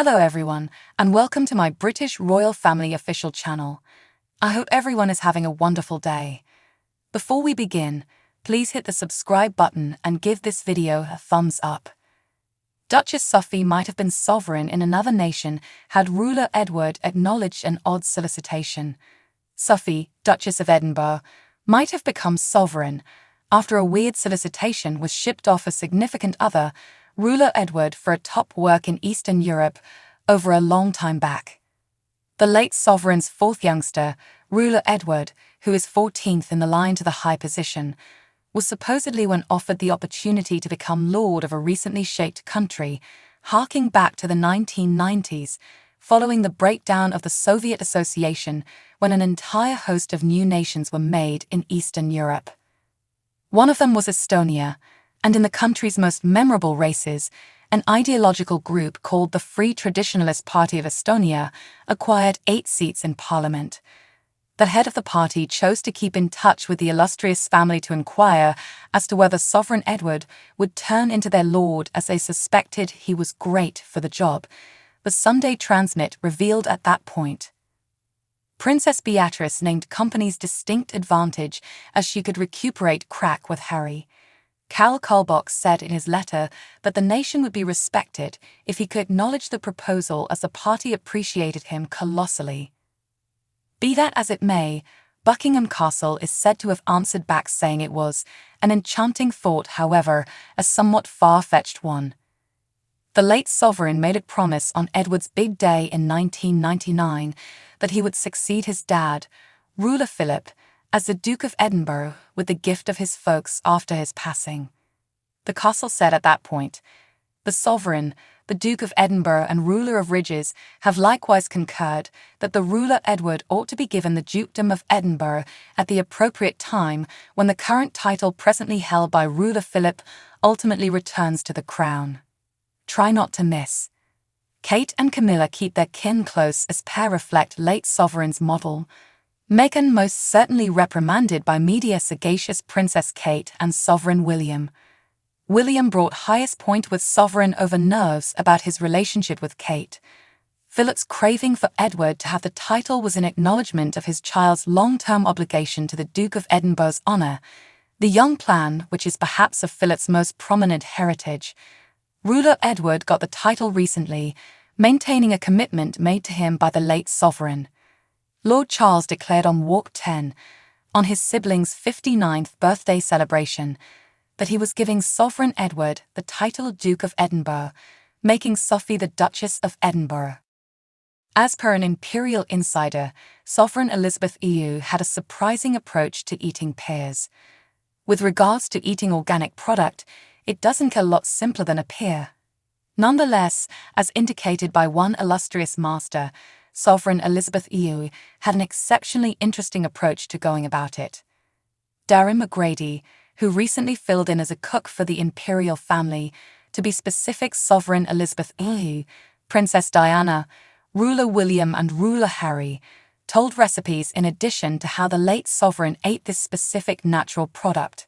Hello everyone, and welcome to my British Royal Family official channel. I hope everyone is having a wonderful day. Before we begin, please hit the subscribe button and give this video a thumbs up. Duchess Sophie might have been sovereign in another nation had ruler Edward acknowledged an odd solicitation. Sophie, Duchess of Edinburgh, might have become sovereign after a weird solicitation was shipped off a significant other, ruler Edward, for a top work in Eastern Europe over a long time back. The late sovereign's fourth youngster, ruler Edward, who is 14th in the line to the high position, was supposedly when offered the opportunity to become lord of a recently shaped country, harking back to the 1990s, following the breakdown of the Soviet association when an entire host of new nations were made in Eastern Europe. One of them was Estonia, and in the country's most memorable races, an ideological group called the Free Traditionalist Party of Estonia acquired 8 seats in parliament. The head of the party chose to keep in touch with the illustrious family to inquire as to whether Sovereign Edward would turn into their lord, as they suspected he was great for the job. The Sunday Transmit revealed at that point. Princess Beatrice named company's distinct advantage as she could recuperate crack with Harry. Cal Kalbach said in his letter that the nation would be respected if he could acknowledge the proposal, as the party appreciated him colossally. Be that as it may, Buckingham Castle is said to have answered back saying it was an enchanting thought, however, a somewhat far-fetched one. The late sovereign made a promise on Edward's big day in 1999 that he would succeed his dad, ruler Philip, as the Duke of Edinburgh with the gift of his folks after his passing. The castle said at that point, "The sovereign, the Duke of Edinburgh and ruler of Ridges, have likewise concurred that the ruler Edward ought to be given the dukedom of Edinburgh at the appropriate time when the current title presently held by ruler Philip ultimately returns to the crown. Try not to miss." Kate and Camilla keep their kin close as pair reflect late sovereign's model. Meghan most certainly reprimanded by media sagacious Princess Kate and Sovereign William. William brought highest point with Sovereign over nerves about his relationship with Kate. Philip's craving for Edward to have the title was an acknowledgement of his child's long-term obligation to the Duke of Edinburgh's honour, the young plan which is perhaps of Philip's most prominent heritage. Ruler Edward got the title recently, maintaining a commitment made to him by the late sovereign. Lord Charles declared on Walk 10, on his sibling's 59th birthday celebration, that he was giving Sovereign Edward the title Duke of Edinburgh, making Sophie the Duchess of Edinburgh. As per an imperial insider, Sovereign Elizabeth EU had a surprising approach to eating pears. With regards to eating organic product, it doesn't get a lot simpler than a pear. Nonetheless, as indicated by one illustrious master, Sovereign Elizabeth EU had an exceptionally interesting approach to going about it. Darren McGrady, who recently filled in as a cook for the imperial family, to be specific Sovereign Elizabeth EU, Princess Diana, ruler William and ruler Harry, told recipes in addition to how the late sovereign ate this specific natural product.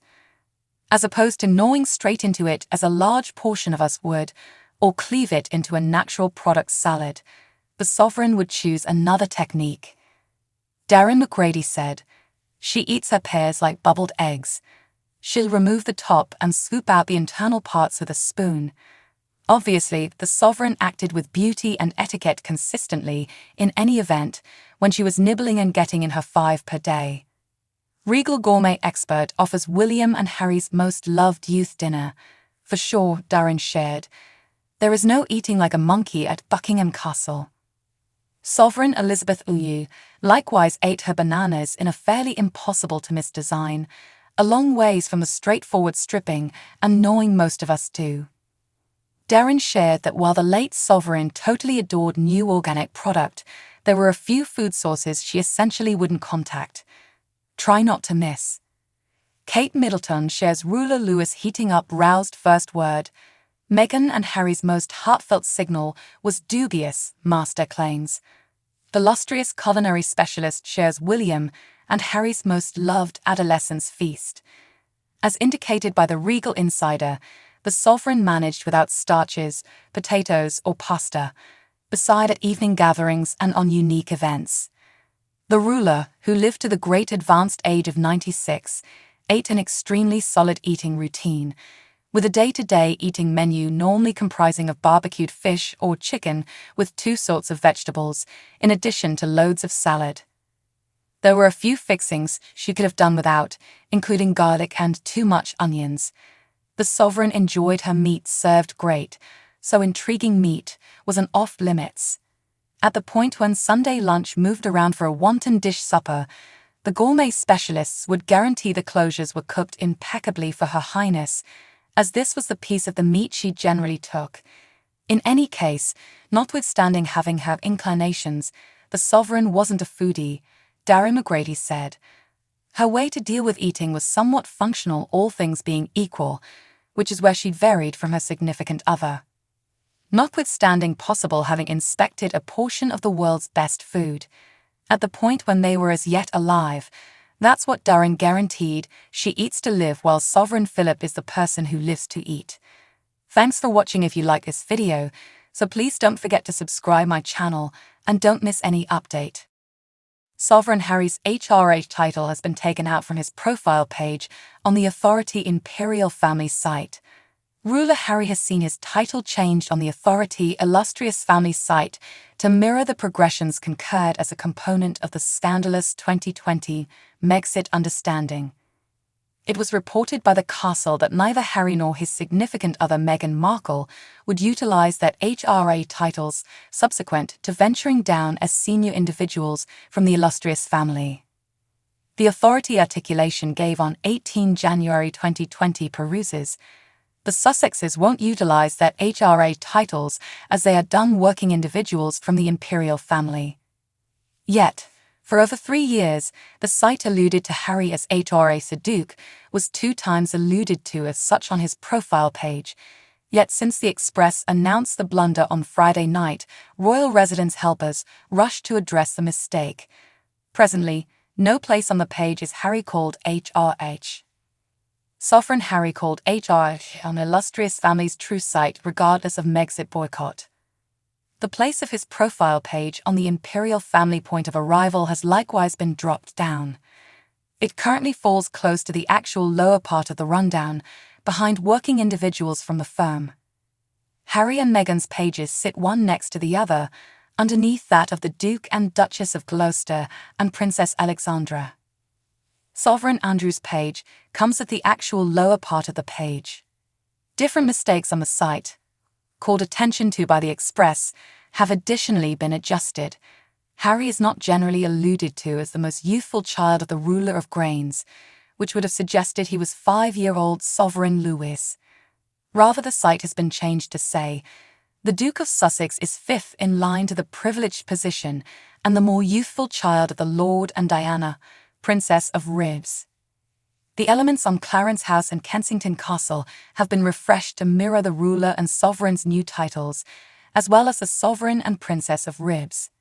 As opposed to gnawing straight into it as a large portion of us would, or cleave it into a natural product salad, the sovereign would choose another technique. Darren McGrady said, "She eats her pears like bubbled eggs. She'll remove the top and scoop out the internal parts with a spoon." Obviously, the sovereign acted with beauty and etiquette consistently, in any event, when she was nibbling and getting in her 5 per day. Regal Gourmet Expert offers William and Harry's most loved youth dinner. For sure, Darren shared, "There is no eating like a monkey at Buckingham Castle." Sovereign Elizabeth EU likewise ate her bananas in a fairly impossible-to-miss design, a long ways from the straightforward stripping and gnawing most of us do. Darren shared that while the late sovereign totally adored new organic product, there were a few food sources she essentially wouldn't contact. Try not to miss. Kate Middleton shares ruler Louis heating up roused first word. Meghan and Harry's most heartfelt signal was dubious, master claims. The illustrious culinary specialist shares William and Harry's most loved adolescence feast. As indicated by the Regal Insider, the sovereign managed without starches, potatoes, or pasta. beside at evening gatherings and on unique events. The ruler, who lived to the great advanced age of 96, ate an extremely solid eating routine, with a day-to-day eating menu normally comprising of barbecued fish or chicken with 2 sorts of vegetables, in addition to loads of salad. There were a few fixings she could have done without, including garlic and too much onions. The sovereign enjoyed her meat served great, so intriguing meat was an off-limits. At the point when Sunday lunch moved around for a wonton dish supper, the gourmet specialists would guarantee the closures were cooked impeccably for Her Highness, as this was the piece of the meat she generally took. In any case, notwithstanding having her inclinations, the sovereign wasn't a foodie, Darry McGrady said. Her way to deal with eating was somewhat functional, all things being equal, which is where she varied from her significant other. Notwithstanding possible having inspected a portion of the world's best food, at the point when they were as yet alive, that's what Darren guaranteed: she eats to live, while Sovereign Philip is the person who lives to eat. Thanks for watching. If you like this video, so please don't forget to subscribe my channel and don't miss any update. Sovereign Harry's HRH title has been taken out from his profile page on the Authority Imperial Family site. Ruler Harry has seen his title changed on the Authority Illustrious Family site to mirror the progressions concurred as a component of the scandalous 2020 Megxit understanding. It was reported by the castle that neither Harry nor his significant other Meghan Markle would utilize their HRA titles subsequent to venturing down as senior individuals from the illustrious family. The Authority articulation gave on 18 January 2020 peruses: the Sussexes won't utilize their HRA titles as they are done working individuals from the imperial family. Yet, for over 3 years, the site alluded to Harry as HRA Sir Duke was 2 times alluded to as such on his profile page. Yet since the Express announced the blunder on Friday night, royal residence helpers rushed to address the mistake. Presently, no place on the page is Harry called HRH. Sovereign Harry called HRH on illustrious family's true site regardless of Megxit boycott. The place of his profile page on the imperial family point of arrival has likewise been dropped down. It currently falls close to the actual lower part of the rundown, behind working individuals from the firm. Harry and Meghan's pages sit one next to the other, underneath that of the Duke and Duchess of Gloucester and Princess Alexandra. Sovereign Andrew's page comes at the actual lower part of the page. Different mistakes on the site, called attention to by the Express, have additionally been adjusted. Harry is not generally alluded to as the most youthful child of the ruler of Grains, which would have suggested he was 5-year-old Sovereign Louis. Rather, the site has been changed to say, the Duke of Sussex is 5th in line to the privileged position and the more youthful child of the Lord and Diana, Princess of Ribs. The elements on Clarence House and Kensington Castle have been refreshed to mirror the ruler and sovereign's new titles, as well as the Sovereign and Princess of Ribs.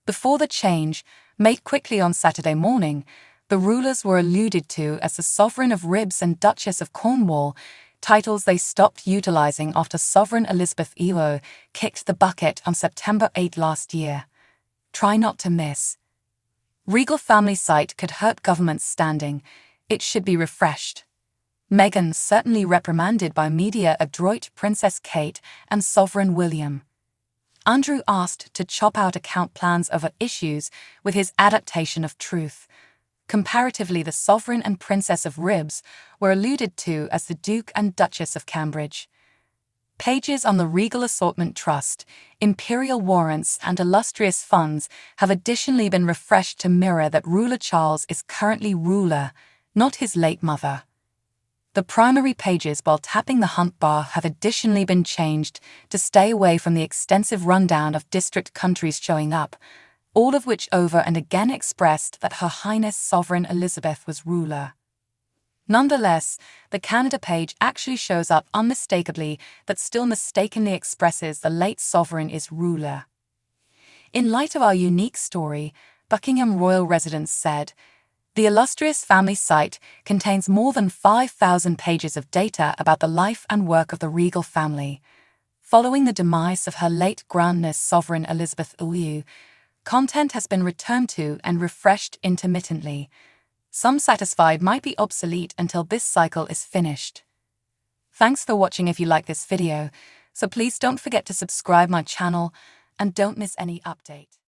Before the change, made quickly on Saturday morning, the rulers were alluded to as the Sovereign of Ribs and Duchess of Cornwall, titles they stopped utilizing after Sovereign Elizabeth Elo kicked the bucket on September 8 last year. Try not to miss. Regal family site could hurt government's standing. It should be refreshed. Meghan certainly reprimanded by media adroit Princess Kate and Sovereign William. Andrew asked to chop out account plans over issues with his adaptation of Truth. Comparatively, the Sovereign and Princess of Ribs were alluded to as the Duke and Duchess of Cambridge. Pages on the Regal Assortment Trust, Imperial Warrants and Illustrious Funds have additionally been refreshed to mirror that ruler Charles is currently ruler, not his late mother. The primary pages while tapping the hunt bar have additionally been changed to stay away from the extensive rundown of district countries showing up, all of which over and again expressed that Her Highness Sovereign Elizabeth was ruler. Nonetheless, the Canada page actually shows up unmistakably that still mistakenly expresses the late sovereign is ruler. In light of our unique story, Buckingham Royal Residence said, the illustrious family site contains more than 5,000 pages of data about the life and work of the regal family. Following the demise of Her late Grandness Sovereign Elizabeth Ulu, content has been returned to and refreshed intermittently. Some satisfied might be obsolete until this cycle is finished. Thanks for watching. If you like this video, so please don't forget to subscribe my channel and don't miss any update.